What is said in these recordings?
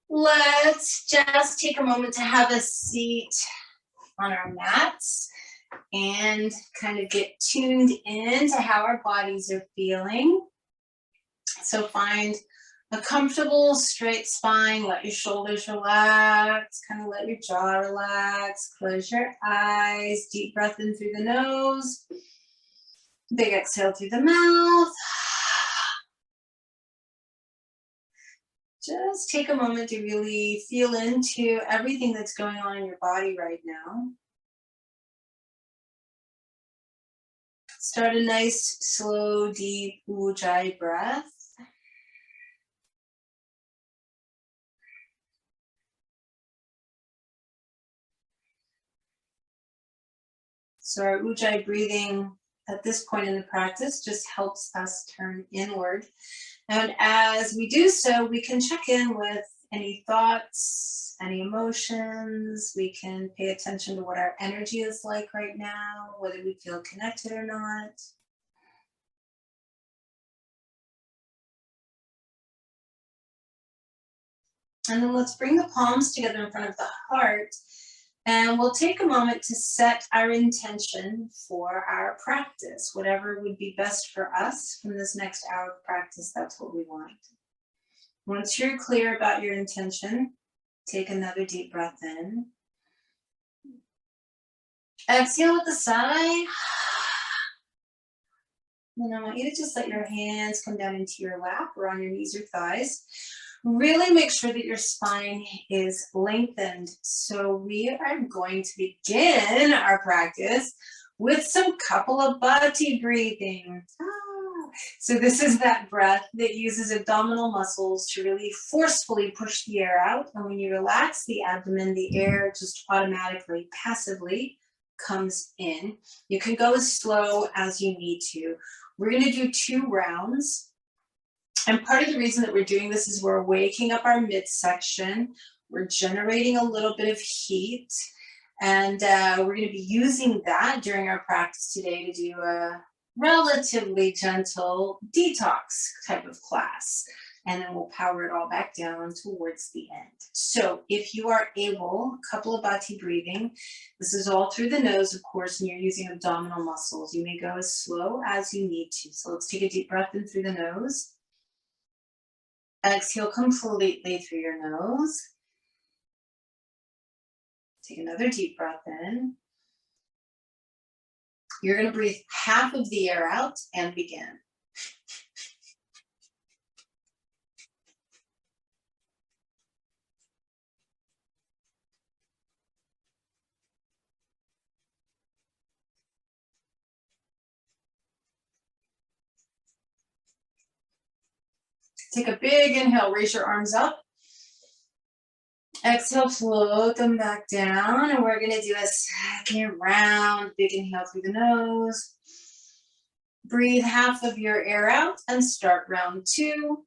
Let's just take a moment to have a seat on our mats and kind of get tuned in to how our bodies are feeling. So find a comfortable straight spine, let your shoulders relax, kind of let your jaw relax, close your eyes, deep breath in through the nose, big exhale through the mouth. Just take a moment to really feel into everything that's going on in your body right now. Start a nice, slow, deep ujjayi breath. So our ujjayi breathing at this point in the practice just helps us turn inward. And as we do so, we can check in with any thoughts, any emotions. We can pay attention to what our energy is like right now, whether we feel connected or not. And then let's bring the palms together in front of the heart. And we'll take a moment to set our intention for our practice. Whatever would be best for us from this next hour of practice, that's what we want. Once you're clear about your intention, take another deep breath in. Exhale with a sigh. And I want you to just let your hands come down into your lap or on your knees or thighs. Really make sure that your spine is lengthened. So we are going to begin our practice with some Kapalabhati breathing. So this is that breath that uses abdominal muscles to really forcefully push the air out. And when you relax the abdomen, the air just automatically, passively comes in. You can go as slow as you need to. We're going to do 2 rounds. And part of the reason that we're doing this is we're waking up our midsection. We're generating a little bit of heat. And we're going to be using that during our practice today to do a relatively gentle detox type of class. And then we'll power it all back down towards the end. So if you are able, Kapalabhati breathing, this is all through the nose, of course, and you're using abdominal muscles. You may go as slow as you need to. So let's take a deep breath in through the nose. Exhale completely through your nose. Take another deep breath in. You're going to breathe half of the air out and begin. Take a big inhale, raise your arms up. Exhale, float them back down, and we're going to do a second round. Big inhale through the nose. Breathe half of your air out and start round 2.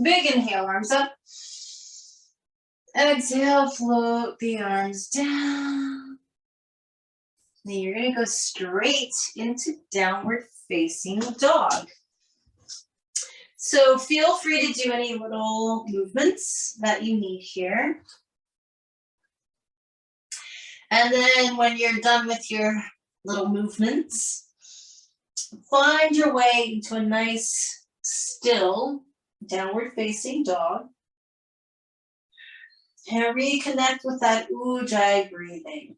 Big inhale, arms up. Exhale, float the arms down. Then you're going to go straight into downward facing dog. So feel free to do any little movements that you need here. And then when you're done with your little movements, find your way into a nice, still, downward facing dog. And reconnect with that ujjayi breathing.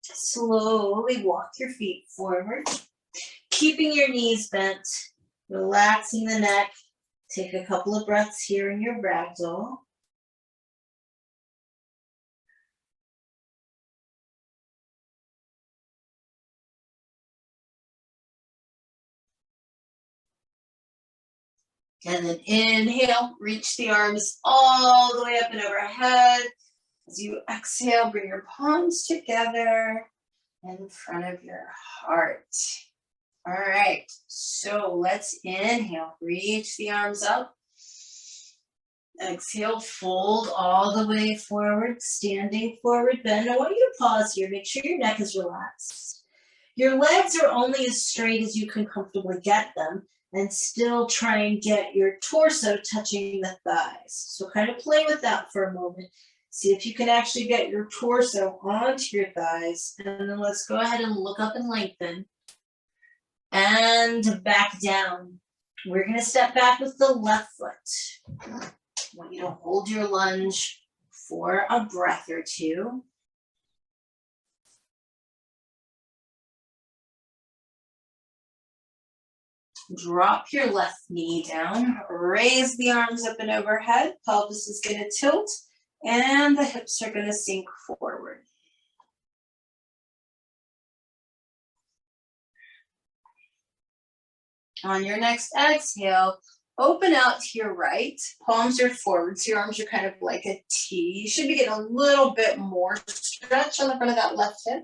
Slowly walk your feet forward, keeping your knees bent, relaxing the neck. Take a couple of breaths here in your ragdoll. And then inhale, reach the arms all the way up and overhead. As you exhale, bring your palms together in front of your heart. All right, so let's inhale, reach the arms up. Exhale, fold all the way forward, standing forward bend. I want you to pause here, make sure your neck is relaxed. Your legs are only as straight as you can comfortably get them, and still try and get your torso touching the thighs. So kind of play with that for a moment. See if you can actually get your torso onto your thighs, and then let's go ahead and look up and lengthen. And back down. We're gonna step back with the left foot. I want you to hold your lunge for a breath or two. Drop your left knee down, raise the arms up and overhead. Pelvis is gonna tilt and the hips are gonna sink forward. On your next exhale, open out to your right, palms are forward, so your arms are kind of like a T. You should be getting a little bit more stretch on the front of that left hip.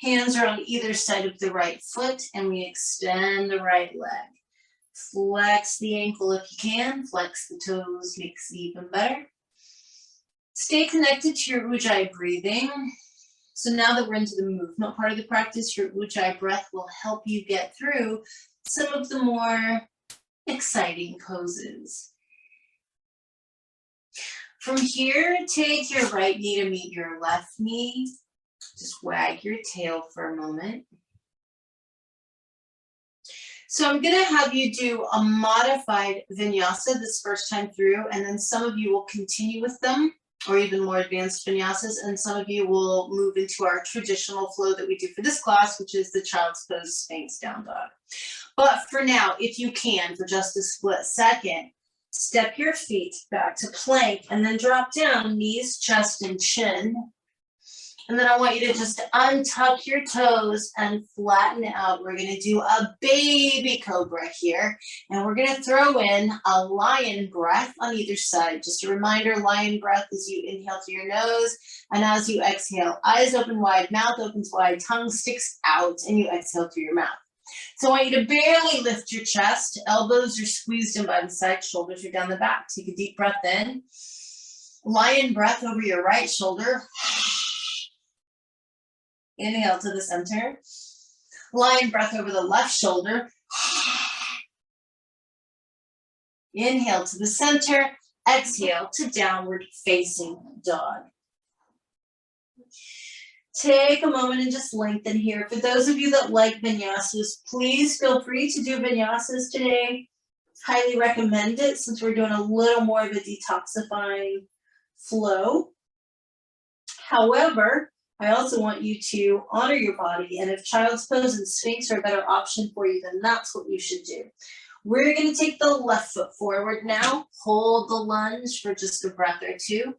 Hands are on either side of the right foot, and we extend the right leg. Flex the ankle if you can, flex the toes, makes it even better. Stay connected to your Ujjayi breathing. So now that we're into the movement part of the practice, your Ujjayi breath will help you get through some of the more exciting poses. From here, take your right knee to meet your left knee. Just wag your tail for a moment. So I'm gonna have you do a modified vinyasa this first time through, and then some of you will continue with them, or even more advanced vinyasas, and some of you will move into our traditional flow that we do for this class, which is the child's pose Sphinx down dog. But for now, if you can, for just a split second, step your feet back to plank and then drop down, knees, chest, and chin. And then I want you to just untuck your toes and flatten out. We're gonna do a baby cobra here, and we're gonna throw in a lion breath on either side. Just a reminder, lion breath as you inhale through your nose, and as you exhale, eyes open wide, mouth opens wide, tongue sticks out, and you exhale through your mouth. So I want you to barely lift your chest, elbows are squeezed in by the side, shoulders are down the back. Take a deep breath in. Lion breath over your right shoulder. Inhale to the center. Lion breath over the left shoulder. Inhale to the center. Exhale to downward facing dog. Take a moment and just lengthen here. For those of you that like vinyasas, please feel free to do vinyasas today. Highly recommend it since we're doing a little more of a detoxifying flow. However, I also want you to honor your body, and if child's pose and Sphinx are a better option for you, then that's what you should do. We're going to take the left foot forward now. Hold the lunge for just a breath or two.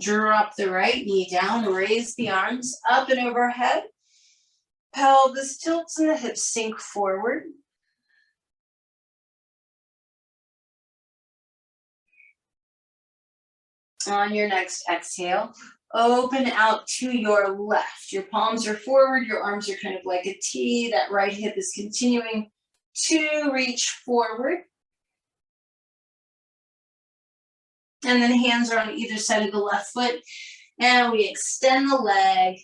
Drop the right knee down, raise the arms up and overhead. Pelvis tilts and the hips sink forward. On your next exhale, open out to your left. Your palms are forward, your arms are kind of like a T. That right hip is continuing to reach forward. And then hands are on either side of the left foot. And we extend the leg,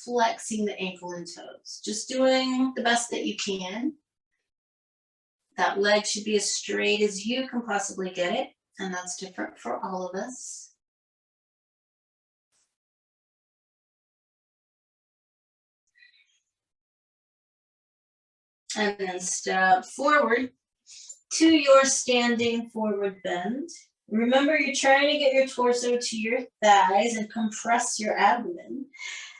flexing the ankle and toes. Just doing the best that you can. That leg should be as straight as you can possibly get it. And that's different for all of us. And then step forward to your standing forward bend. Remember, you're trying to get your torso to your thighs and compress your abdomen.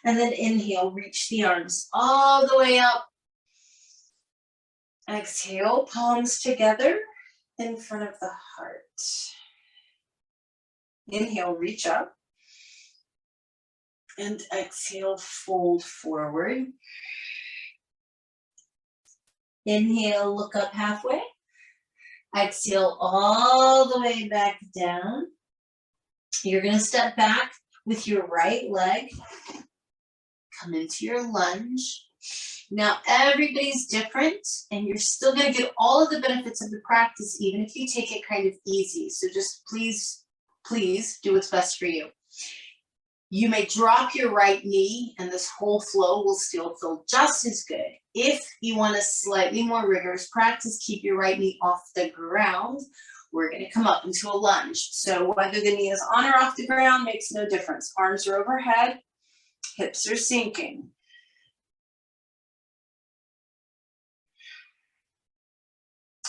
And then inhale, reach the arms all the way up. Exhale, palms together in front of the heart. Inhale, reach up. And exhale, fold forward. Inhale, look up halfway. Exhale all the way back down. You're going to step back with your right leg. Come into your lunge. Now, everybody's different, and you're still going to get all of the benefits of the practice, even if you take it kind of easy. So just please, please do what's best for you. You may drop your right knee, and this whole flow will still feel just as good. If you want a slightly more rigorous practice, keep your right knee off the ground. We're going to come up into a lunge. So whether the knee is on or off the ground makes no difference. Arms are overhead, hips are sinking.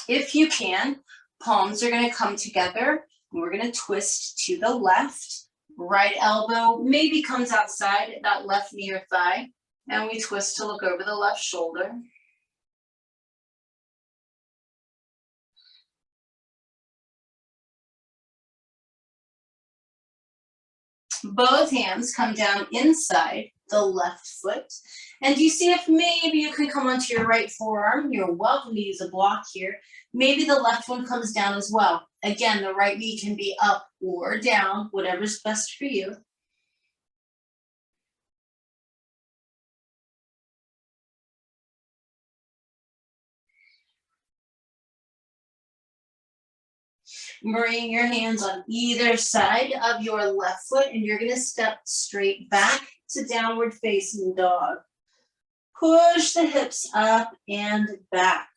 If you can, palms are going to come together. And we're going to twist to the left. Right elbow maybe comes outside that left knee or thigh. And we twist to look over the left shoulder. Both hands come down inside the left foot. And you see if maybe you can come onto your right forearm. You're welcome to use a block here. Maybe the left one comes down as well. Again, the right knee can be up or down, whatever's best for you. Bring your hands on either side of your left foot, and you're going to step straight back to downward facing dog. Push the hips up and back.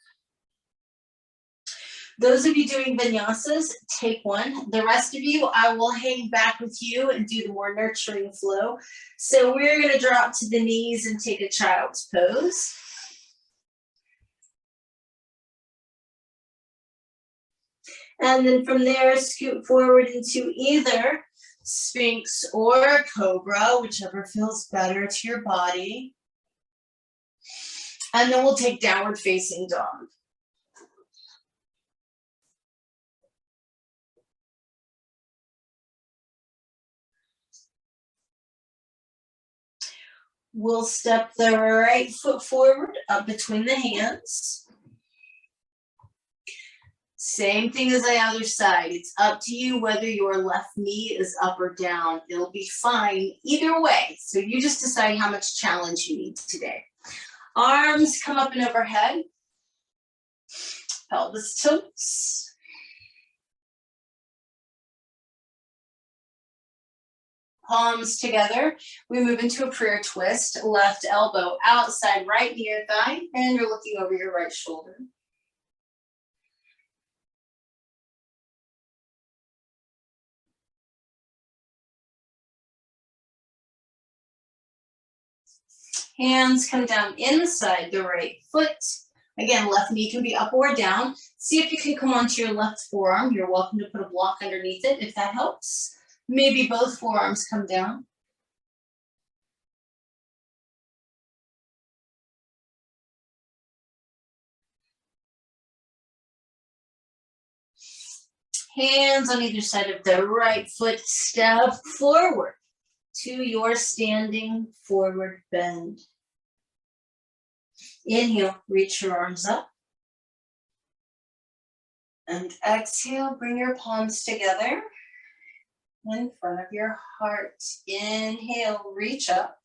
Those of you doing vinyasas, take one. The rest of you, I will hang back with you and do the more nurturing flow. So we're going to drop to the knees and take a child's pose. And then from there, scoot forward into either Sphinx or Cobra, whichever feels better to your body. And then we'll take downward facing dog. We'll step the right foot forward up between the hands. Same thing as the other side. It's up to you whether your left knee is up or down. It'll be fine either way. So you just decide how much challenge you need today. Arms come up and overhead. Pelvis tilts. Palms together. We move into a prayer twist. Left elbow outside, right knee or thigh, and you're looking over your right shoulder. Hands come down inside the right foot. Again, left knee can be up or down. See if you can come onto your left forearm. You're welcome to put a block underneath it if that helps. Maybe both forearms come down. Hands on either side of the right foot. Step forward to your standing forward bend. Inhale, reach your arms up. And exhale, bring your palms together in front of your heart. Inhale, reach up.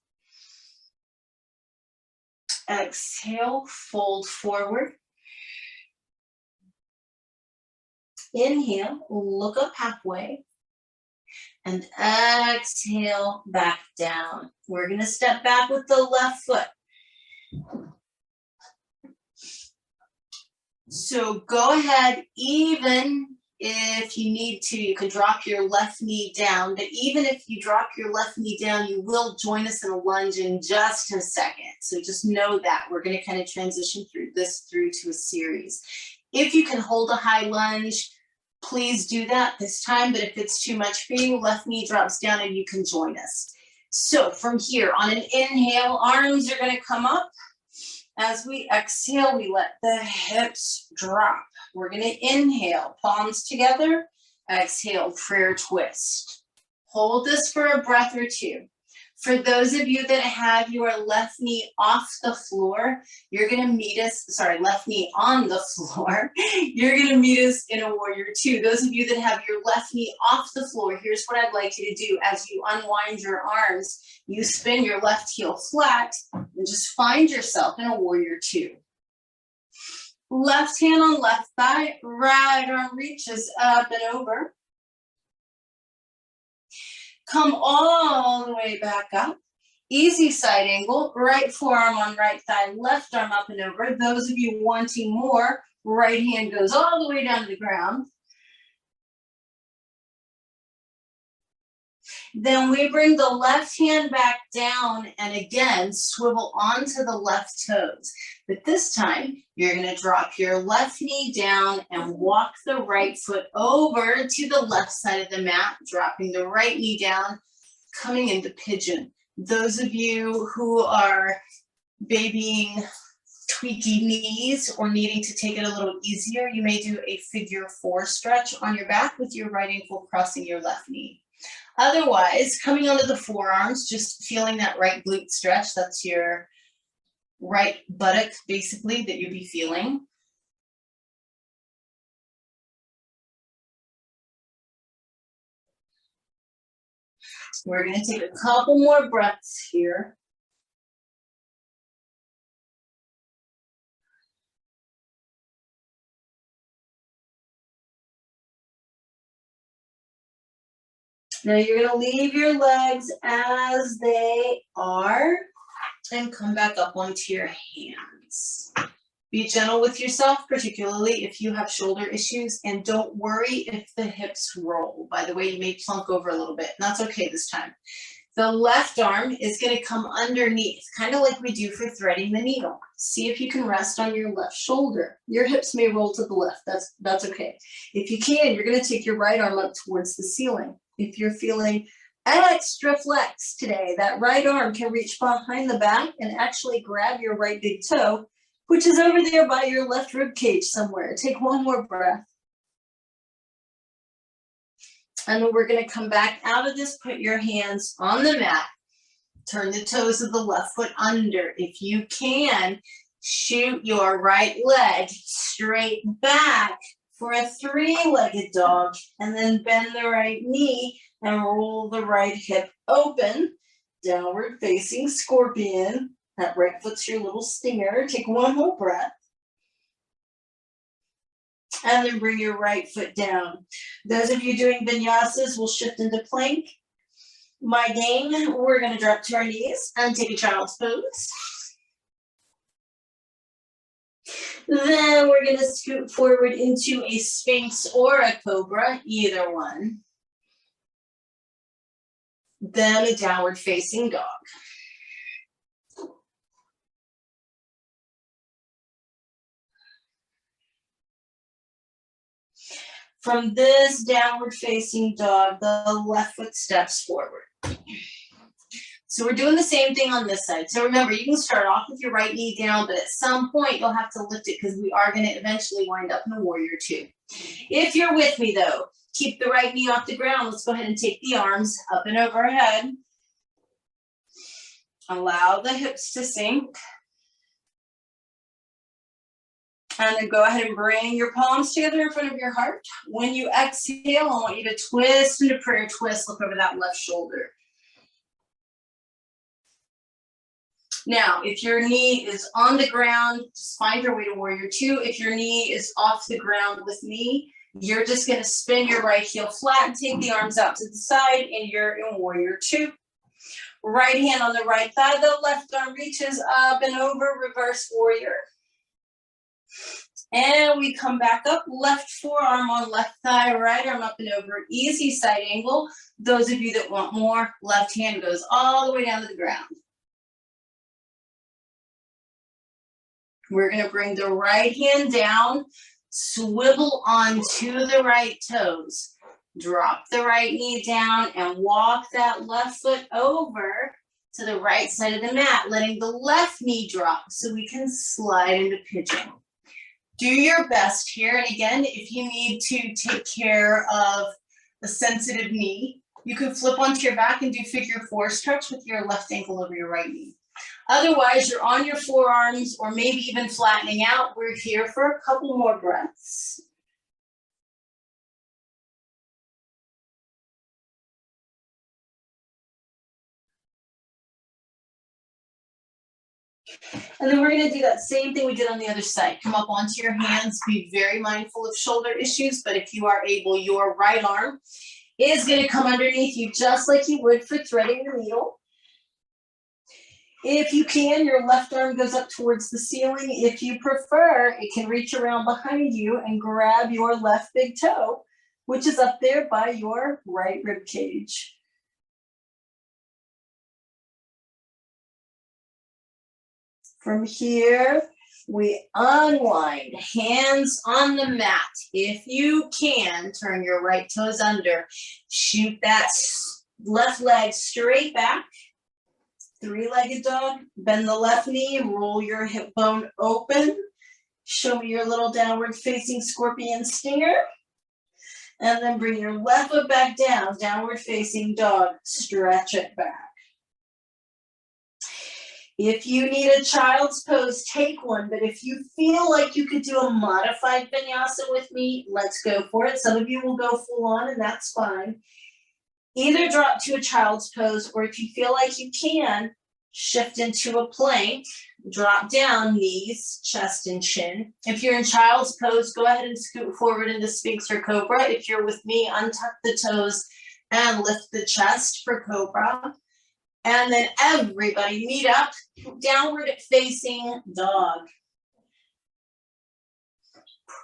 Exhale, fold forward. Inhale, look up halfway. And exhale, back down. We're going to step back with the left foot. So go ahead, even if you need to, you can drop your left knee down. But even if you drop your left knee down, you will join us in a lunge in just a second. So just know that. We're going to kind of transition through to a series. If you can hold a high lunge, please do that this time, but if it's too much for you, left knee drops down and you can join us. So from here, on an inhale, arms are going to come up. As we exhale, we let the hips drop. We're going to inhale, palms together. Exhale, prayer twist. Hold this for a breath or two. For those of you that have your left knee off the floor, you're gonna meet us, left knee on the floor, you're gonna meet us in a warrior two. Those of you that have your left knee off the floor, here's what I'd like you to do. As you unwind your arms, you spin your left heel flat and just find yourself in a warrior two. Left hand on left thigh, right arm reaches up and over. Come all the way back up. Easy side angle, right forearm on right thigh, left arm up and over. Those of you wanting more, right hand goes all the way down to the ground. Then we bring the left hand back down and again, swivel onto the left toes. But this time, you're gonna drop your left knee down and walk the right foot over to the left side of the mat, dropping the right knee down, coming into pigeon. Those of you who are babying tweaky knees or needing to take it a little easier, you may do a figure four stretch on your back with your right ankle crossing your left knee. Otherwise, coming onto the forearms, just feeling that right glute stretch, that's your right buttock basically that you'll be feeling. We're going to take a couple more breaths here. Now you're going to leave your legs as they are and come back up onto your hands. Be gentle with yourself, particularly if you have shoulder issues, and don't worry if the hips roll. By the way, you may plunk over a little bit, and that's okay this time. The left arm is going to come underneath, kind of like we do for threading the needle. See if you can rest on your left shoulder. Your hips may roll to the left, that's okay. If you can, you're going to take your right arm up towards the ceiling. If you're feeling extra flex today, that right arm can reach behind the back and actually grab your right big toe, which is over there by your left rib cage somewhere. Take one more breath. And then we're going to come back out of this, put your hands on the mat, turn the toes of the left foot under. If you can, shoot your right leg straight back for a three-legged dog, and then bend the right knee and roll the right hip open, downward facing scorpion. That right foot's your little stinger. Take one more breath. And then bring your right foot down. Those of you doing vinyasas will shift into plank. My gang, we're going to drop to our knees and take a child's pose. Then we're going to scoot forward into a Sphinx or a Cobra, either one. Then a downward facing dog. From this downward facing dog, the left foot steps forward. So we're doing the same thing on this side. So remember, you can start off with your right knee down, but at some point you'll have to lift it because we are going to eventually wind up in a warrior two. If you're with me though, keep the right knee off the ground. Let's go ahead and take the arms up and overhead. Allow the hips to sink. And then go ahead and bring your palms together in front of your heart. When you exhale, I want you to twist into prayer twist. Look over that left shoulder. Now, if your knee is on the ground, just find your way to warrior two. If your knee is off the ground with me, you're just going to spin your right heel flat and take the arms out to the side, and you're in warrior two. Right hand on the right thigh, the left arm reaches up and over, reverse warrior. And we come back up, left forearm on left thigh, right arm up and over, easy side angle. Those of you that want more, left hand goes all the way down to the ground. We're going to bring the right hand down, swivel onto the right toes, drop the right knee down, and walk that left foot over to the right side of the mat, letting the left knee drop so we can slide into pigeon. Do your best here. And again, if you need to take care of a sensitive knee, You can flip onto your back and do figure 4 stretch with your left ankle over your right knee. Otherwise, you're on your forearms or maybe even flattening out. We're here for a couple more breaths. And then we're going to do that same thing we did on the other side. Come up onto your hands. Be very mindful of shoulder issues, but if you are able, your right arm is going to come underneath you just like you would for threading the needle. If you can, your left arm goes up towards the ceiling. If you prefer, it can reach around behind you and grab your left big toe, which is up there by your right rib cage. From here, we unwind, hands on the mat. If you can, turn your right toes under. Shoot that left leg straight back. Three-legged dog. Bend the left knee, roll your hip bone open. Show me your little downward facing scorpion stinger. And then bring your left foot back down, downward facing dog. Stretch it back. If you need a child's pose, take one, but if you feel like you could do a modified vinyasa with me, let's go for it. Some of you will go full on, and that's fine. Either drop to a child's pose, or if you feel like you can, shift into a plank, drop down, knees, chest, and chin. If you're in child's pose, go ahead and scoot forward into Sphinx or Cobra. If you're with me, untuck the toes and lift the chest for Cobra. And then everybody meet up, downward facing dog.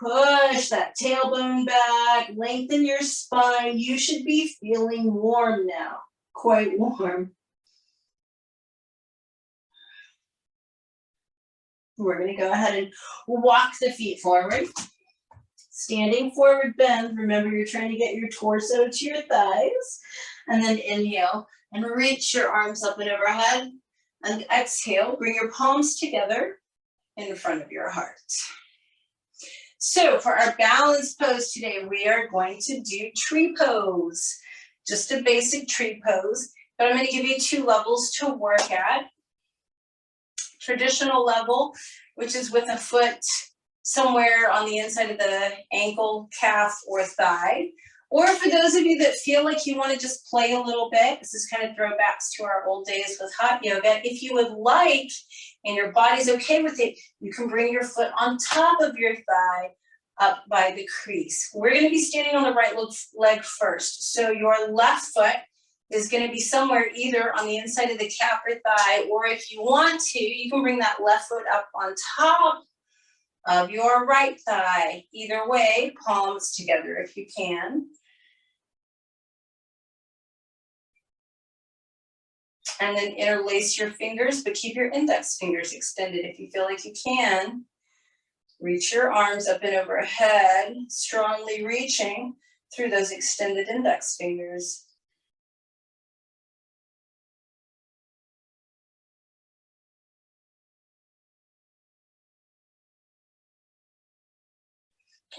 Push that tailbone back, lengthen your spine. You should be feeling warm now, quite warm. We're going to go ahead and walk the feet forward. Standing forward bend. Remember, you're trying to get your torso to your thighs. And then inhale and reach your arms up and overhead. And exhale, bring your palms together in front of your heart. So for our balance pose today, we are going to do tree pose. Just a basic tree pose, but I'm going to give you 2 levels to work at. Traditional level, which is with a foot somewhere on the inside of the ankle, calf, or thigh. Or for those of you that feel like you want to just play a little bit, this is kind of throwbacks to our old days with hot yoga. If you would like, and your body's okay with it, you can bring your foot on top of your thigh up by the crease. We're going to be standing on the right leg first. So your left foot is going to be somewhere either on the inside of the calf or thigh, or if you want to, you can bring that left foot up on top of your right thigh. Either way, palms together if you can. And then interlace your fingers, but keep your index fingers extended if you feel like you can. Reach your arms up and overhead, strongly reaching through those extended index fingers.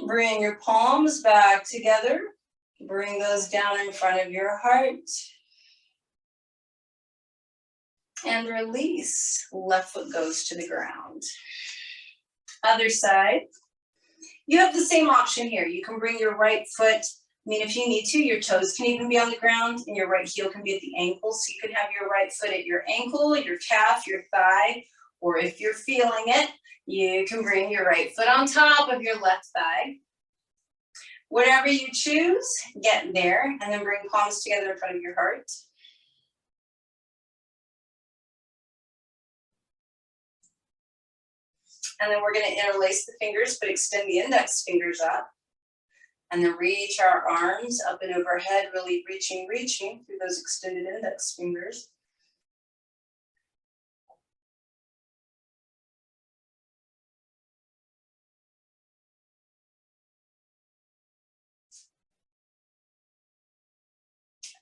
Bring your palms back together. Bring those down in front of your heart. And release. Left foot goes to the ground. Other side. You have the same option here. You can bring your right foot, if you need to, your toes can even be on the ground and your right heel can be at the ankle. So you could have your right foot at your ankle, your calf, your thigh, or if you're feeling it, you can bring your right foot on top of your left thigh. Whatever you choose, get there, and then bring palms together in front of your heart. And then we're going to interlace the fingers, but extend the index fingers up. And then reach our arms up and overhead, really reaching through those extended index fingers.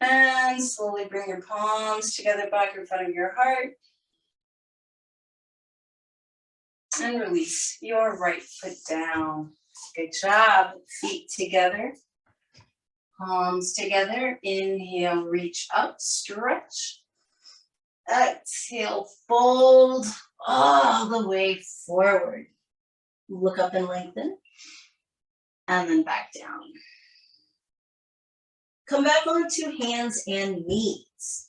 And slowly bring your palms together back in front of your heart. And release your right foot down. Good job. Feet together. palms together. Inhale, reach up, stretch. Exhale, fold all the way forward. Look up and lengthen, and then back down. Come back onto hands and knees.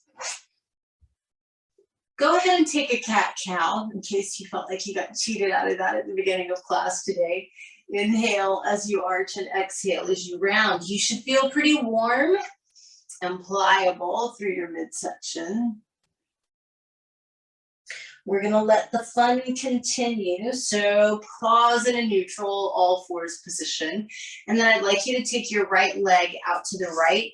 Go ahead and take a cat-cow in case you felt like you got cheated out of that at the beginning of class today. Inhale as you arch and exhale as you round. You should feel pretty warm and pliable through your midsection. We're going to let the fun continue. So pause in a neutral all fours position. And then I'd like you to take your right leg out to the right.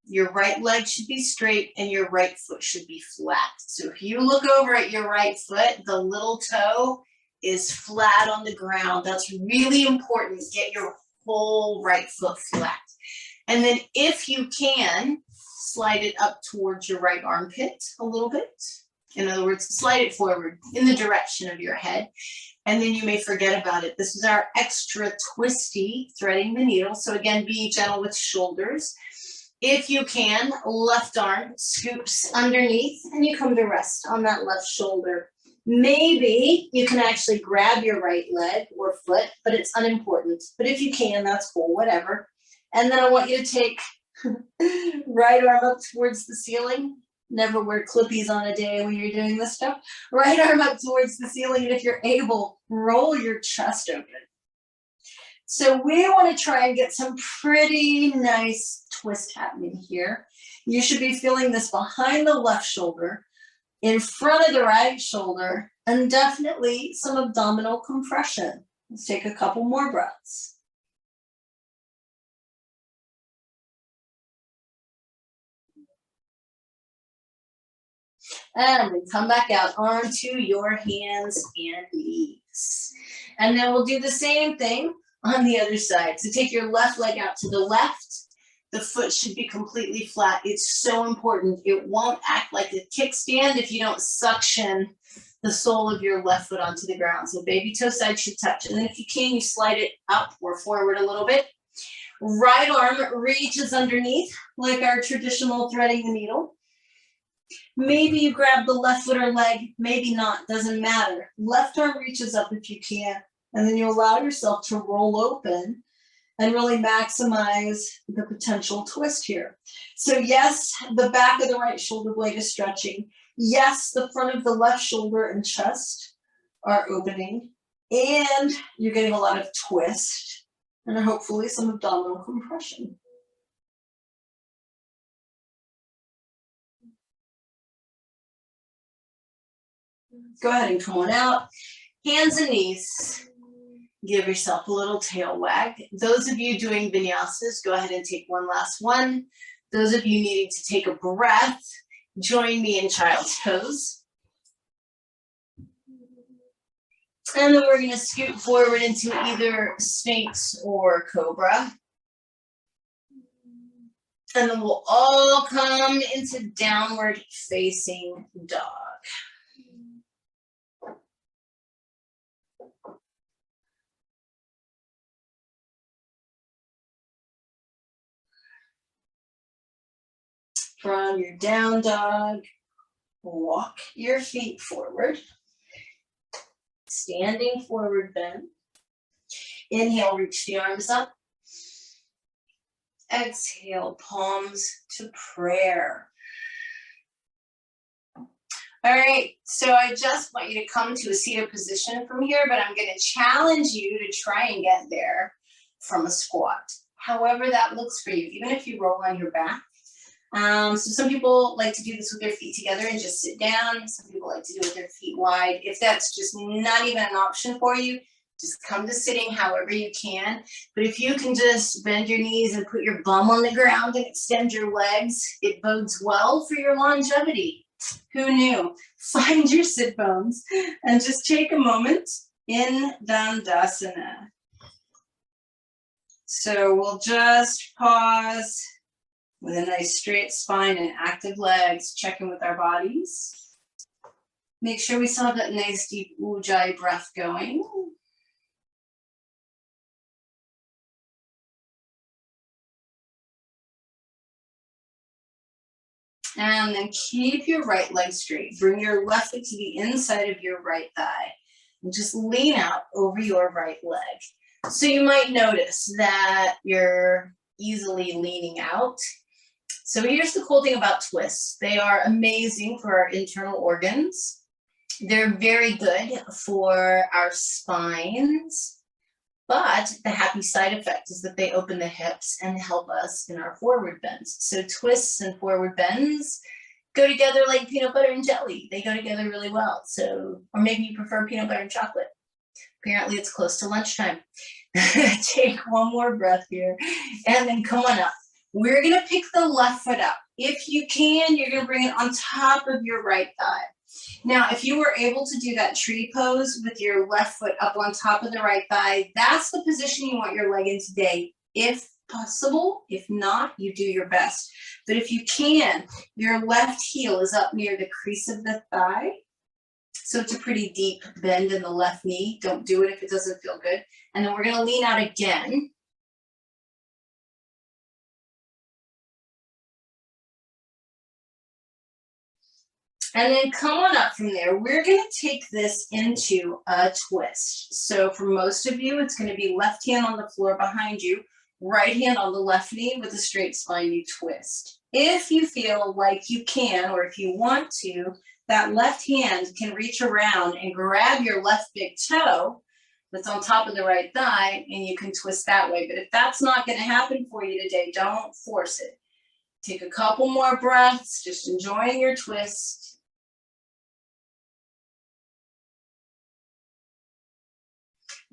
Your right leg should be straight and your right foot should be flat. So if you look over at your right foot, the little toe is flat on the ground. That's really important. Get your whole right foot flat. And then if you can, slide it up towards your right armpit a little bit. In other words, slide it forward in the direction of your head. And then you may forget about it. This is our extra twisty threading the needle. So again, be gentle with shoulders. If you can, left arm scoops underneath and you come to rest on that left shoulder. Maybe you can actually grab your right leg or foot, but it's unimportant. But if you can, that's cool, whatever. And then I want you to take right arm up towards the ceiling. Never wear clippies on a day when you're doing this stuff. Right arm up towards the ceiling, and if you're able, roll your chest open. So we want to try and get some pretty nice twist happening here. You should be feeling this behind the left shoulder, in front of the right shoulder, and definitely some abdominal compression. Let's take a couple more breaths. And then come back out onto your hands and knees. And then we'll do the same thing on the other side. So take your left leg out to the left. The foot should be completely flat. It's so important. It won't act like a kickstand if you don't suction the sole of your left foot onto the ground. So baby toe side should touch. And then if you can, you slide it up or forward a little bit. Right arm reaches underneath like our traditional threading the needle. Maybe you grab the left foot or leg, maybe not, doesn't matter. Left arm reaches up if you can, and then you allow yourself to roll open and really maximize the potential twist here. So yes, the back of the right shoulder blade is stretching. Yes, the front of the left shoulder and chest are opening, and you're getting a lot of twist and hopefully some abdominal compression. Go ahead and come on out. Hands and knees. Give yourself a little tail wag. Those of you doing vinyasas, go ahead and take one last one. Those of you needing to take a breath, join me in child's pose. And then we're going to scoot forward into either Sphinx or Cobra. And then we'll all come into downward facing dog. From your down dog, walk your feet forward. Standing forward bend. Inhale, reach the arms up. Exhale, palms to prayer. All right, so I just want you to come to a seated position from here, but I'm going to challenge you to try and get there from a squat. However that looks for you, even if you roll on your back. So some people like to do this with their feet together and just sit down. Some people like to do it with their feet wide. If that's just not even an option for you, just come to sitting however you can. But if you can just bend your knees and put your bum on the ground and extend your legs, it bodes well for your longevity. Who knew? Find your sit bones and just take a moment in Dandasana. So we'll just pause with a nice straight spine and active legs, check in with our bodies. Make sure we still have that nice deep Ujjayi breath going. And then keep your right leg straight. Bring your left foot to the inside of your right thigh. And just lean out over your right leg. So you might notice that you're easily leaning out. So here's the cool thing about twists. They are amazing for our internal organs. They're very good for our spines. But the happy side effect is that they open the hips and help us in our forward bends. So twists and forward bends go together like peanut butter and jelly. They go together really well. So, or maybe you prefer peanut butter and chocolate. Apparently it's close to lunchtime. Take one more breath here and then come on up. We're gonna pick the left foot up. If you can, you're gonna bring it on top of your right thigh. Now, if you were able to do that tree pose with your left foot up on top of the right thigh, that's the position you want your leg in today, if possible. If not, you do your best. But if you can, your left heel is up near the crease of the thigh. So it's a pretty deep bend in the left knee. Don't do it if it doesn't feel good. And then we're going to lean out again. And then come on up from there. We're going to take this into a twist. So for most of you, it's going to be left hand on the floor behind you, right hand on the left knee with a straight spine, you twist. If you feel like you can, or if you want to, that left hand can reach around and grab your left big toe that's on top of the right thigh, and you can twist that way. But if that's not going to happen for you today, don't force it. Take a couple more breaths, just enjoying your twist.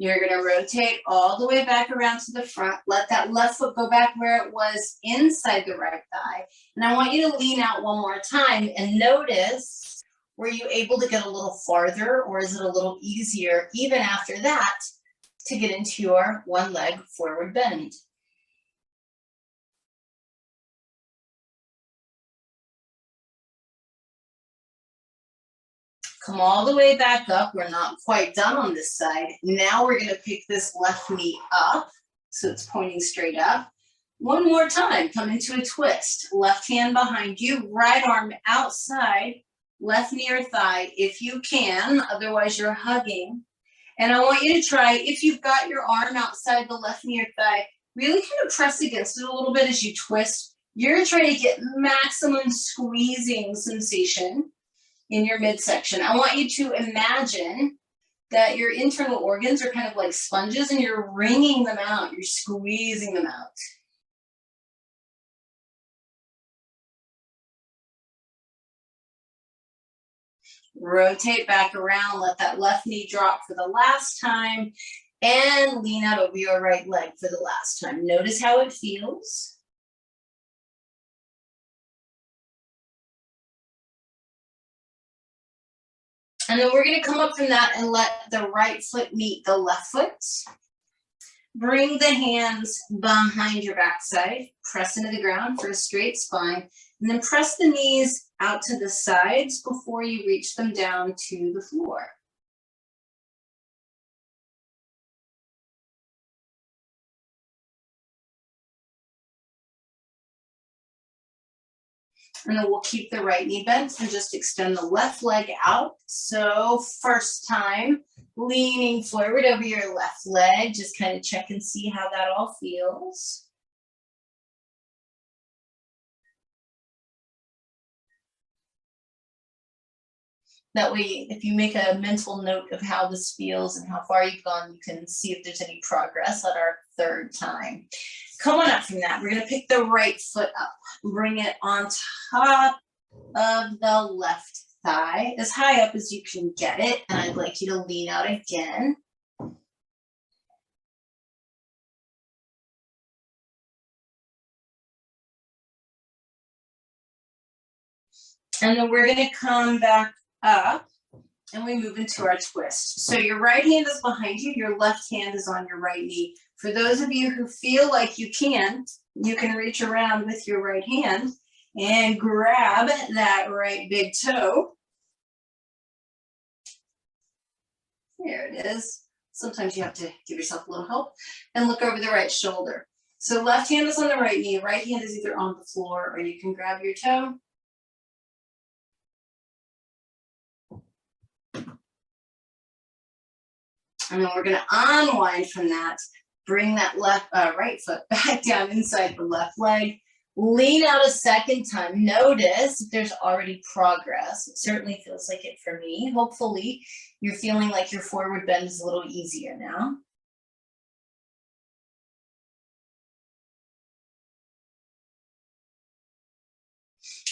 You're going to rotate all the way back around to the front. Let that left foot go back where it was inside the right thigh. And I want you to lean out one more time and notice, were you able to get a little farther, or is it a little easier even after that to get into your one leg forward bend? Come all the way back up. We're not quite done on this side. Now we're going to pick this left knee up so it's pointing straight up. One more time, come into a twist. Left hand behind you, right arm outside, left knee or thigh if you can, otherwise you're hugging. And I want you to try, if you've got your arm outside the left knee or thigh, really kind of press against it a little bit as you twist. You're going to try to get maximum squeezing sensation in your midsection. I want you to imagine that your internal organs are kind of like sponges and you're wringing them out, you're squeezing them out. Rotate back around, let that left knee drop for the last time, and lean out over your right leg for the last time. Notice how it feels. And then we're going to come up from that and let the right foot meet the left foot. Bring the hands behind your backside, press into the ground for a straight spine, and then press the knees out to the sides before you reach them down to the floor. And then we'll keep the right knee bent and just extend the left leg out. So first time, leaning forward over your left leg, just kind of check and see how that all feels. That way, if you make a mental note of how this feels and how far you've gone, you can see if there's any progress at our third time. Come on up from that. We're going to pick the right foot up. Bring it on top of the left thigh, as high up as you can get it. And I'd like you to lean out again. And then we're going to come back up and we move into our twist. So your right hand is behind you, your left hand is on your right knee. For those of you who feel like you can reach around with your right hand and grab that right big toe. There it is. Sometimes you have to give yourself a little help and look over the right shoulder. So left hand is on the right knee, right hand is either on the floor or you can grab your toe. And then we're gonna unwind from that. Bring that right foot back down inside the left leg. Lean out a second time. Notice if there's already progress. It certainly feels like it for me. Hopefully, you're feeling like your forward bend is a little easier now.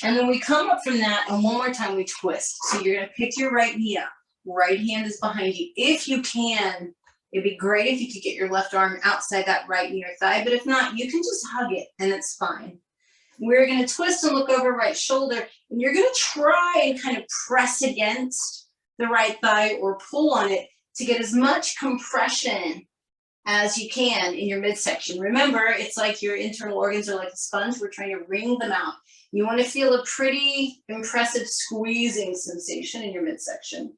And then we come up from that, and one more time we twist. So you're gonna pick your right knee up. Right hand is behind you. If you can, it'd be great if you could get your left arm outside that right knee or thigh, but if not, you can just hug it and it's fine. We're gonna twist and look over right shoulder, and you're gonna try and kind of press against the right thigh or pull on it to get as much compression as you can in your midsection. Remember, it's like your internal organs are like a sponge. We're trying to wring them out. You want to feel a pretty impressive squeezing sensation in your midsection.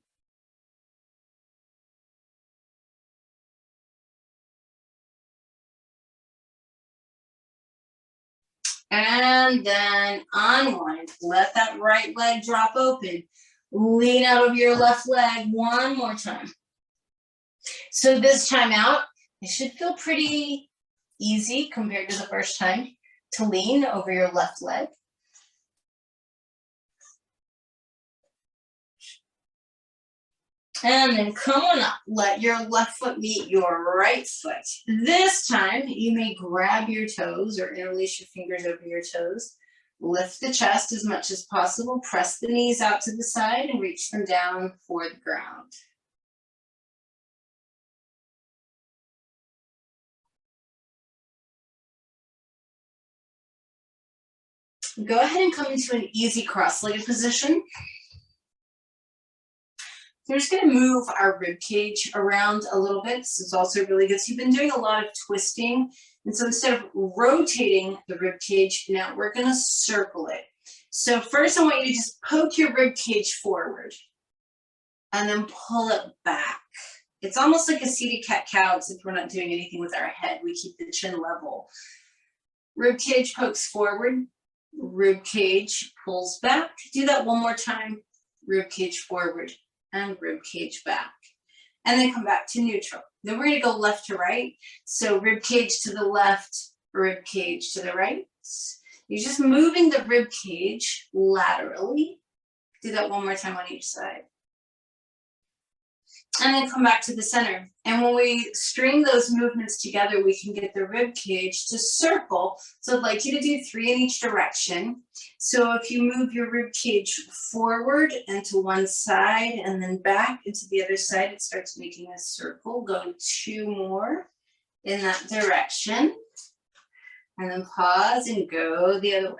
And then unwind. Let that right leg drop open. Lean out of your left leg one more time. So this time out, it should feel pretty easy compared to the first time to lean over your left leg. And then come on up. Let your left foot meet your right foot. This time, you may grab your toes or interlace your fingers over your toes. Lift the chest as much as possible. Press the knees out to the side and reach them down for the ground. Go ahead and come into an easy cross-legged position. We're just going to move our rib cage around a little bit. This is also really good. So you've been doing a lot of twisting. And so instead of rotating the rib cage, now we're going to circle it. So first I want you to just poke your rib cage forward and then pull it back. It's almost like a seated cat-cow, except we're not doing anything with our head. We keep the chin level. Rib cage pokes forward. Rib cage pulls back. Do that one more time. Rib cage forward and rib cage back. And then come back to neutral. Then we're going to go left to right. So rib cage to the left, rib cage to the right. You're just moving the rib cage laterally. Do that one more time on each side. And then come back to the center. And when we string those movements together, we can get the rib cage to circle. So I'd like you to do 3 in each direction. So if you move your rib cage forward and to one side and then back into the other side, it starts making a circle. Go 2 more in that direction. And then pause and go the other way.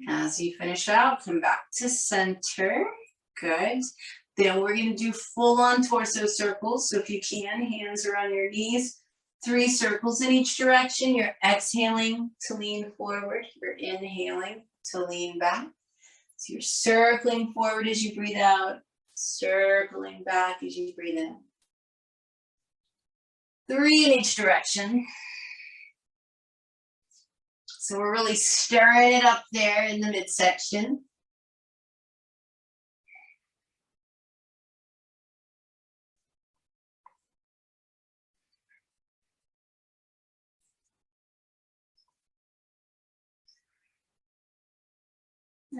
As you finish out, come back to center. Good. Then we're going to do full-on torso circles. So if you can, hands are on your knees. 3 circles in each direction. You're exhaling to lean forward. You're inhaling to lean back. So you're circling forward as you breathe out, circling back as you breathe in. 3 in each direction. So we're really stirring it up there in the midsection.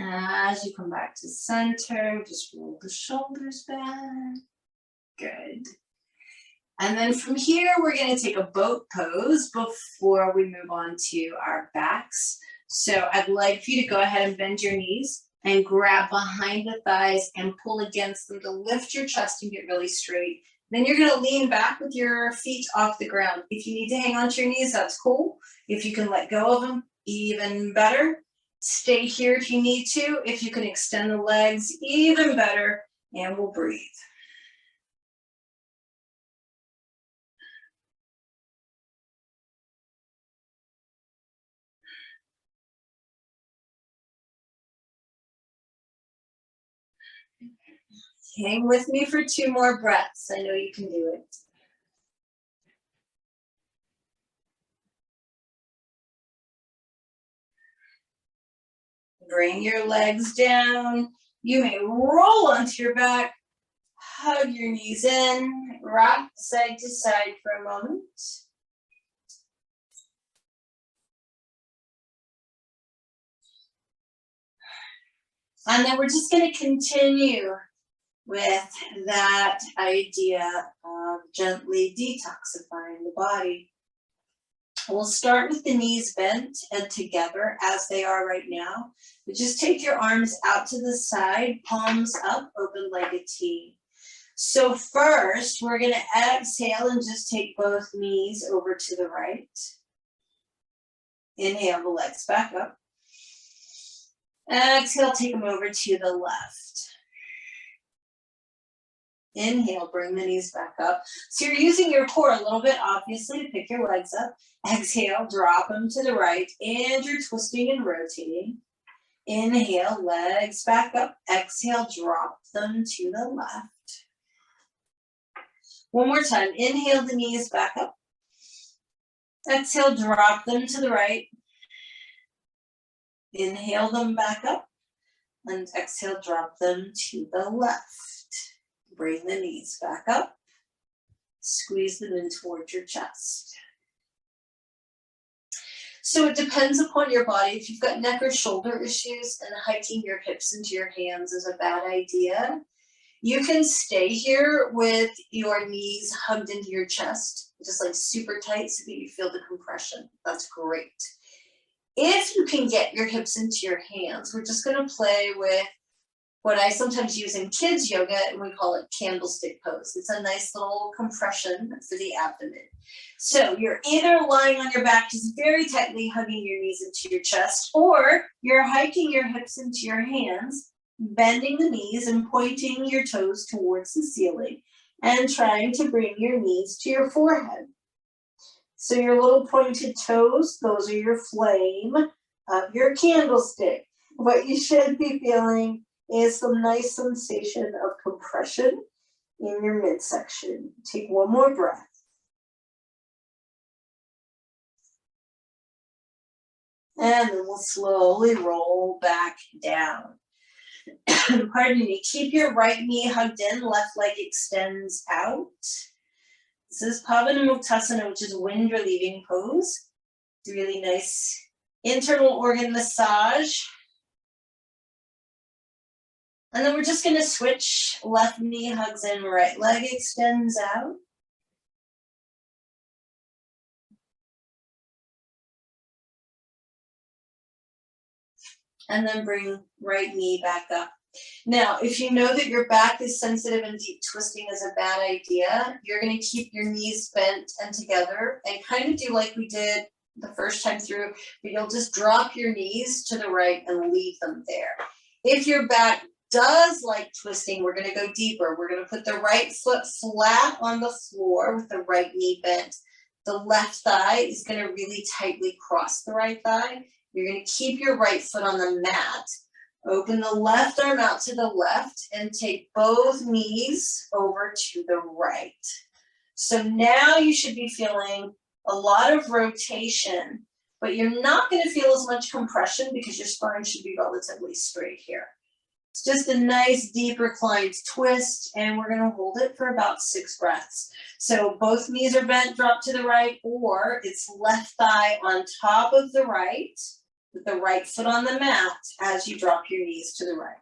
As you come back to center, just roll the shoulders back. Good. And then from here, we're going to take a boat pose before we move on to our backs. So I'd like for you to go ahead and bend your knees and grab behind the thighs and pull against them to lift your chest and get really straight. Then you're going to lean back with your feet off the ground. If you need to hang onto your knees, that's cool. If you can let go of them, even better. Stay here if you need to. If you can extend the legs, even better. And we'll breathe. Hang with me for 2 more breaths. I know you can do it. Bring your legs down. You may roll onto your back, hug your knees in, rock side to side for a moment. And then we're just going to continue with that idea of gently detoxifying the body. We'll start with the knees bent and together as they are right now. But just take your arms out to the side, palms up, open like a T. So first, we're going to exhale and just take both knees over to the right. Inhale the legs back up. Exhale, take them over to the left. Inhale, bring the knees back up. So you're using your core a little bit, obviously, to pick your legs up. Exhale, drop them to the right, and you're twisting and rotating. Inhale, legs back up. Exhale, drop them to the left. One more time. Inhale, the knees back up. Exhale, drop them to the right. Inhale them back up. And exhale, drop them to the left. Bring the knees back up. Squeeze them in towards your chest. So it depends upon your body. If you've got neck or shoulder issues and hiking your hips into your hands is a bad idea, you can stay here with your knees hugged into your chest, just like super tight so that you feel the compression. That's great. If you can get your hips into your hands, we're just going to play with what I sometimes use in kids yoga, and we call it candlestick pose. It's a nice little compression for the abdomen. So you're either lying on your back, just very tightly hugging your knees into your chest, or you're hiking your hips into your hands, bending the knees and pointing your toes towards the ceiling, and trying to bring your knees to your forehead. So your little pointed toes, those are your flame of your candlestick. What you should be feeling is some nice sensation of compression in your midsection. Take one more breath. And then we'll slowly roll back down. Pardon me. Keep your right knee hugged in, left leg extends out. This is Pavanamuktasana, which is wind relieving pose. It's a really nice internal organ massage. And then we're just going to switch. Left knee hugs in, right leg extends out. And then bring right knee back up. Now, if you know that your back is sensitive and deep twisting is a bad idea, you're going to keep your knees bent and together and kind of do like we did the first time through, but you'll just drop your knees to the right and leave them there. If your back does like twisting, we're going to go deeper. We're going to put the right foot flat on the floor with the right knee bent. The left thigh is going to really tightly cross the right thigh. You're going to keep your right foot on the mat. Open the left arm out to the left and take both knees over to the right. So now you should be feeling a lot of rotation, but you're not going to feel as much compression because your spine should be relatively straight here. It's just a nice deep reclined twist, and we're going to hold it for about 6 breaths. So both knees are bent, drop to the right, or it's left thigh on top of the right, with the right foot on the mat as you drop your knees to the right.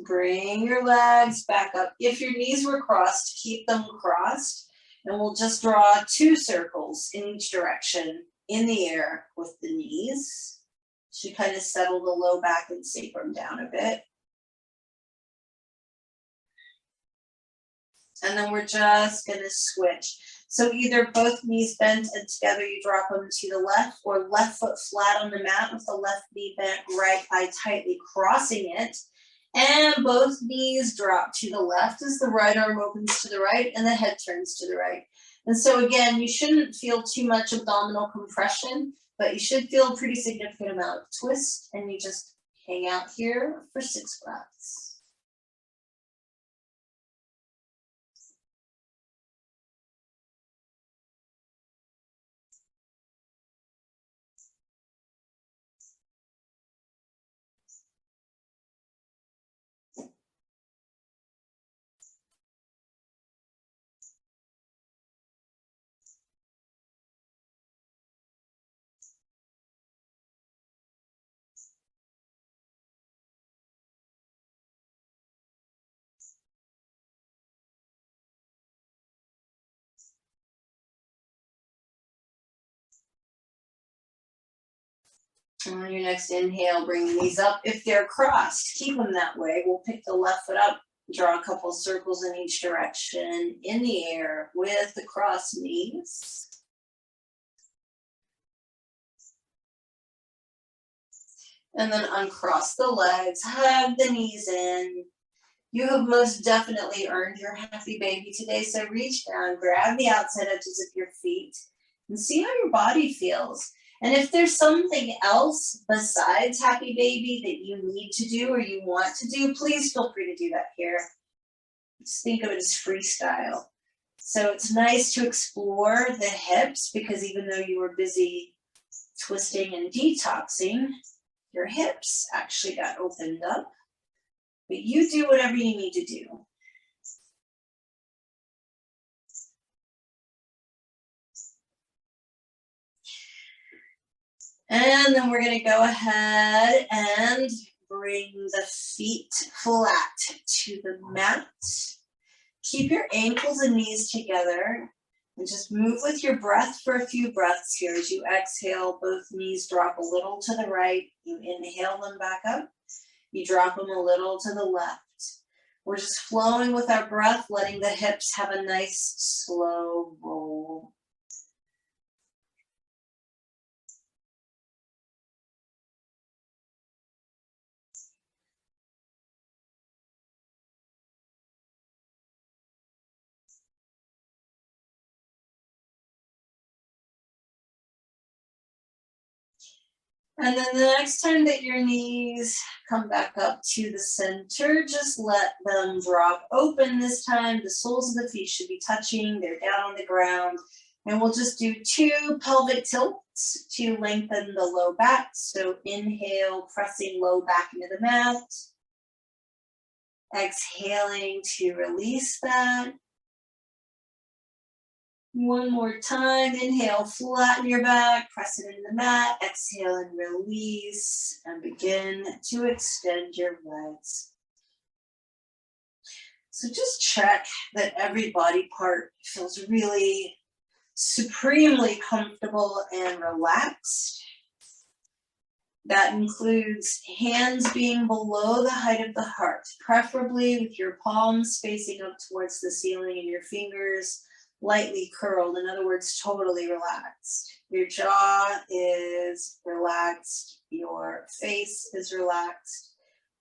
Bring your legs back up. If your knees were crossed, keep them crossed. And we'll just draw 2 circles in each direction in the air with the knees to kind of settle the low back and sacrum down a bit. And then we're just going to switch. So either both knees bent and together you drop them to the left, or left foot flat on the mat with the left knee bent, right thigh tightly crossing it. And both knees drop to the left as the right arm opens to the right and the head turns to the right. And so again, you shouldn't feel too much abdominal compression, but you should feel a pretty significant amount of twist, and you just hang out here for 6 breaths. On your next inhale, bring the knees up. If they're crossed, keep them that way. We'll pick the left foot up, draw a couple circles in each direction in the air with the crossed knees. And then uncross the legs, hug the knees in. You have most definitely earned your happy baby today. So reach down, grab the outside edges of your feet, and see how your body feels. And if there's something else besides happy baby that you need to do or you want to do, please feel free to do that here. Just think of it as freestyle. So it's nice to explore the hips, because even though you were busy twisting and detoxing, your hips actually got opened up. But you do whatever you need to do. And then we're going to go ahead and bring the feet flat to the mat. Keep your ankles and knees together and just move with your breath for a few breaths here. As you exhale, both knees drop a little to the right. You inhale them back up. You drop them a little to the left. We're just flowing with our breath, letting the hips have a nice slow roll. And then the next time that your knees come back up to the center, just let them drop open this time. The soles of the feet should be touching. They're down on the ground. And we'll just do 2 pelvic tilts to lengthen the low back. So inhale, pressing low back into the mat. Exhaling to release that. One more time, inhale, flatten your back, press it into the mat, exhale and release, and begin to extend your legs. So just check that every body part feels really supremely comfortable and relaxed. That includes hands being below the height of the heart, preferably with your palms facing up towards the ceiling and your fingers lightly curled, in other words, totally relaxed. Your jaw is relaxed, your face is relaxed,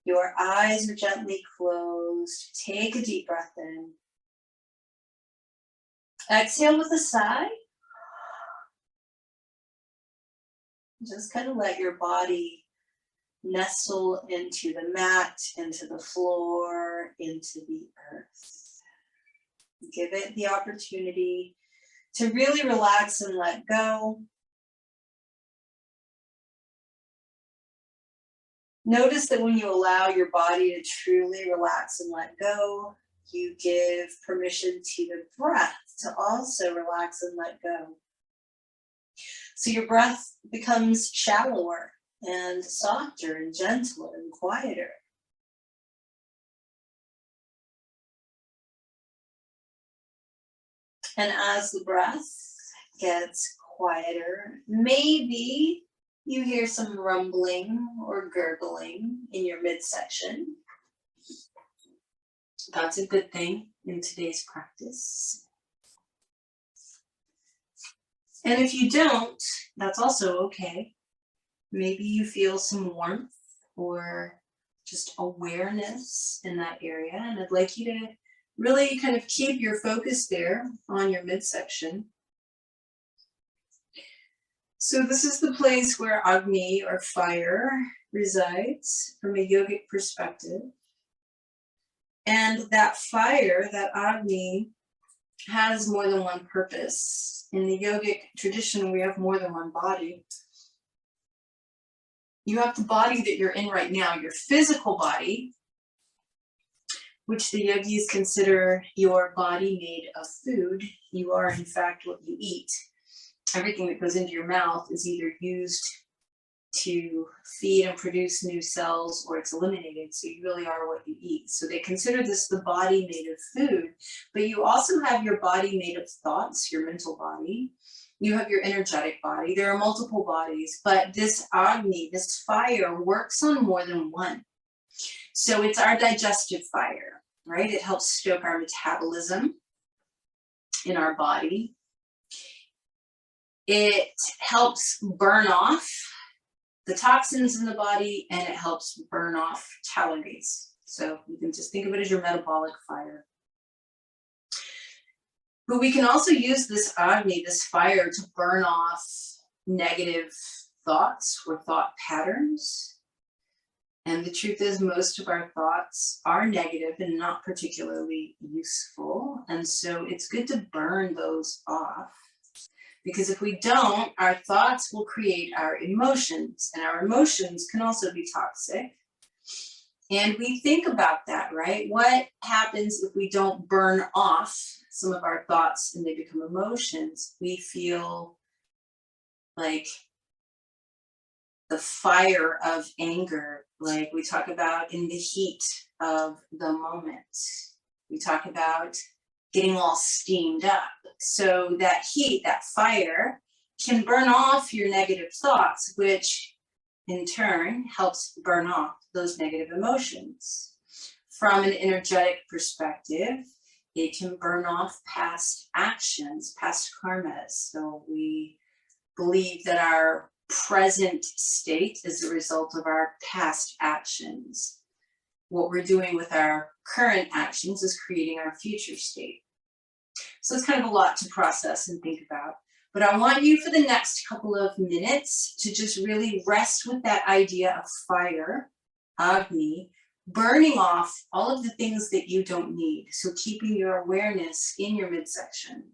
your eyes are gently closed. Take a deep breath in. Exhale with a sigh. Just kind of let your body nestle into the mat, into the floor, into the earth. Give it the opportunity to really relax and let go. Notice that when you allow your body to truly relax and let go, you give permission to the breath to also relax and let go. So your breath becomes shallower and softer and gentler and quieter. And as the breath gets quieter, maybe you hear some rumbling or gurgling in your midsection. That's a good thing in today's practice. And if you don't, that's also okay. Maybe you feel some warmth or just awareness in that area. And I'd like you to really kind of keep your focus there on your midsection. So this is the place where Agni, or fire, resides from a yogic perspective. And that fire, that Agni, has more than one purpose. In the yogic tradition, we have more than one body. You have the body that you're in right now, your physical body, which the yogis consider your body made of food. You are, in fact, what you eat. Everything that goes into your mouth is either used to feed and produce new cells, or it's eliminated. So you really are what you eat. So they consider this the body made of food, but you also have your body made of thoughts, your mental body. You have your energetic body. There are multiple bodies, but this Agni, this fire, works on more than one. So it's our digestive fire, right? It helps stoke our metabolism in our body. It helps burn off the toxins in the body, and it helps burn off calories. So you can just think of it as your metabolic fire. But we can also use this Agni, this fire, to burn off negative thoughts or thought patterns. And the truth is, most of our thoughts are negative and not particularly useful. And so it's good to burn those off. Because if we don't, our thoughts will create our emotions, and our emotions can also be toxic. And we think about that, right? What happens if we don't burn off some of our thoughts and they become emotions? We feel like the fire of anger, like we talk about in the heat of the moment. We talk about getting all steamed up. So that heat, that fire, can burn off your negative thoughts, which in turn helps burn off those negative emotions. From an energetic perspective, it can burn off past actions, past karmas. So we believe that our present state is a result of our past actions. What we're doing with our current actions is creating our future state. So it's kind of a lot to process and think about. But I want you for the next couple of minutes to just really rest with that idea of fire, Agni, burning off all of the things that you don't need. So keeping your awareness in your midsection.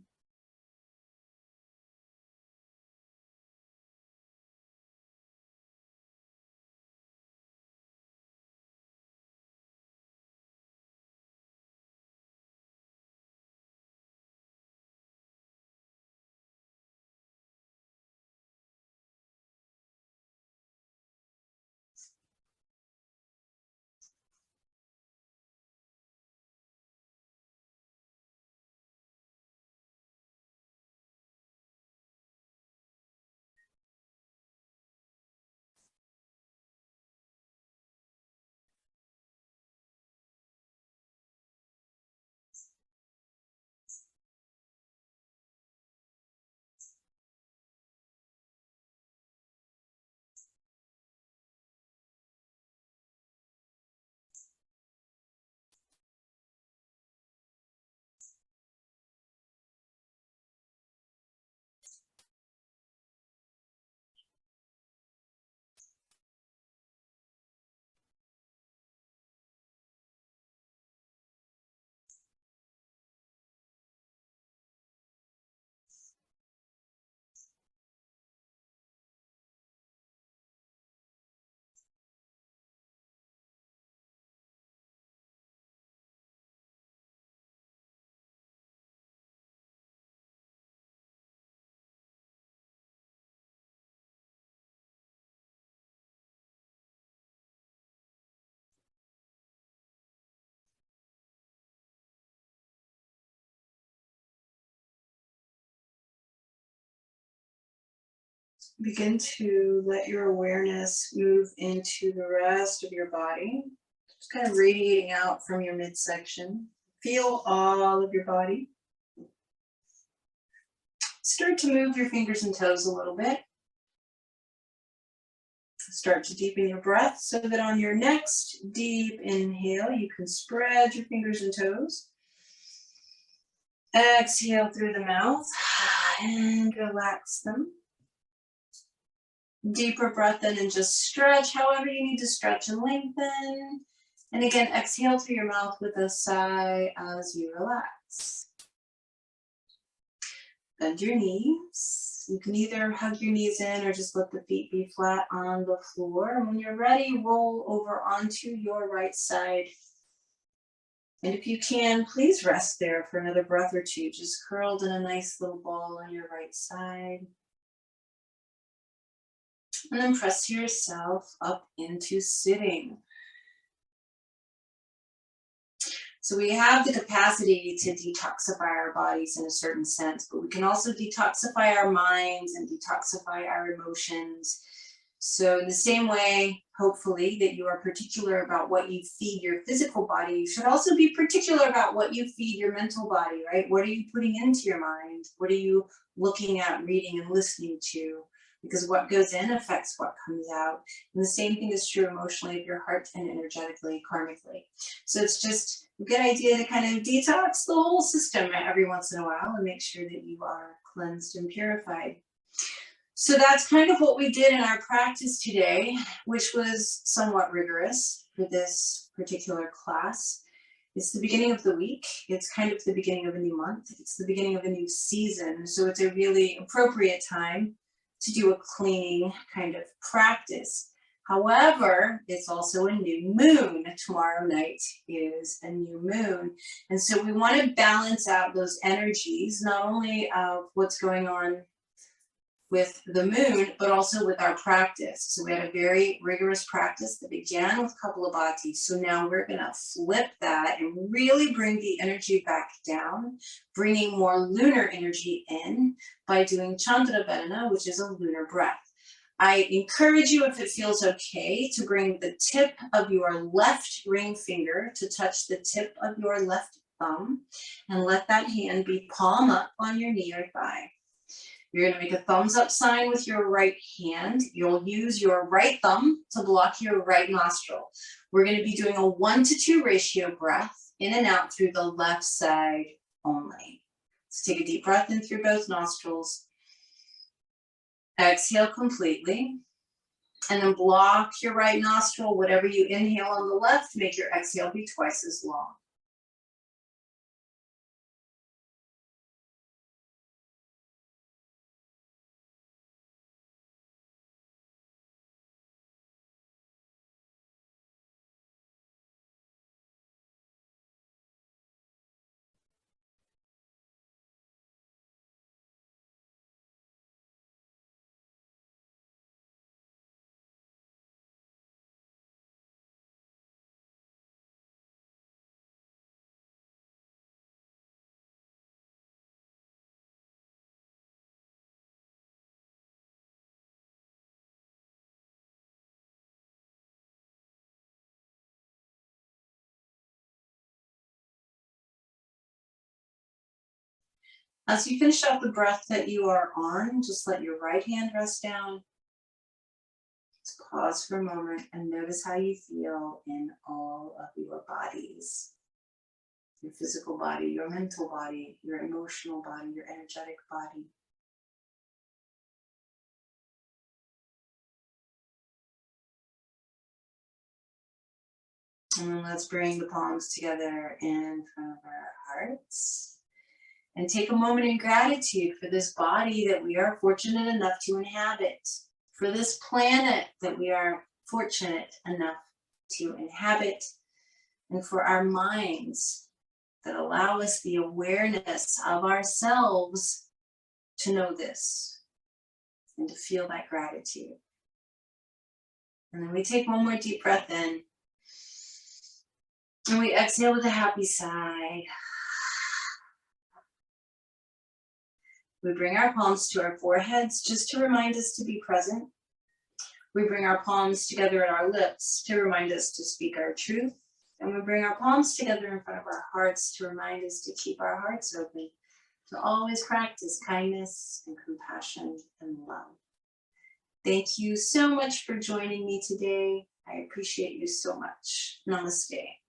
Begin to let your awareness move into the rest of your body, just kind of radiating out from your midsection. Feel all of your body. Start to move your fingers and toes a little bit. Start to deepen your breath so that on your next deep inhale, you can spread your fingers and toes. Exhale through the mouth and relax them. Deeper breath in and just stretch however you need to stretch and lengthen. And again, exhale through your mouth with a sigh as you relax. Bend your knees. You can either hug your knees in or just let the feet be flat on the floor. And when you're ready, roll over onto your right side. And if you can, please rest there for another breath or two, just curled in a nice little ball on your right side. And then press yourself up into sitting. So we have the capacity to detoxify our bodies in a certain sense, but we can also detoxify our minds and detoxify our emotions. So in the same way, hopefully, that you are particular about what you feed your physical body, you should also be particular about what you feed your mental body, right? What are you putting into your mind? What are you looking at, reading, and listening to? Because what goes in affects what comes out. And the same thing is true emotionally of your heart and energetically, karmically. So it's just a good idea to kind of detox the whole system every once in a while and make sure that you are cleansed and purified. So that's kind of what we did in our practice today, which was somewhat rigorous for this particular class. It's the beginning of the week. It's kind of the beginning of a new month. It's the beginning of a new season. So it's a really appropriate time to do a cleaning kind of practice. However, it's also a new moon. Tomorrow night is a new moon. And so we want to balance out those energies, not only of what's going on with the moon, but also with our practice. So we had a very rigorous practice that began with Kapalabhati. So now we're going to flip that and really bring the energy back down, bringing more lunar energy in by doing Chandra Vedana, which is a lunar breath. I encourage you, if it feels okay, to bring the tip of your left ring finger to touch the tip of your left thumb, and let that hand be palm up on your knee or thigh. You're going to make a thumbs up sign with your right hand. You'll use your right thumb to block your right nostril. We're going to be doing a 1-to-2 ratio breath in and out through the left side only. So take a deep breath in through both nostrils. Exhale completely. And then block your right nostril. Whatever you inhale on the left, make your exhale be twice as long. As you finish out the breath that you are on, just let your right hand rest down. Just pause for a moment and notice how you feel in all of your bodies. Your physical body, your mental body, your emotional body, your energetic body. And then let's bring the palms together in front of our hearts. And take a moment in gratitude for this body that we are fortunate enough to inhabit, for this planet that we are fortunate enough to inhabit, and for our minds that allow us the awareness of ourselves to know this and to feel that gratitude. And then we take one more deep breath in, and we exhale with a happy sigh. We bring our palms to our foreheads just to remind us to be present. We bring our palms together at our lips to remind us to speak our truth. And we bring our palms together in front of our hearts to remind us to keep our hearts open, to always practice kindness and compassion and love. Thank you so much for joining me today. I appreciate you so much. Namaste.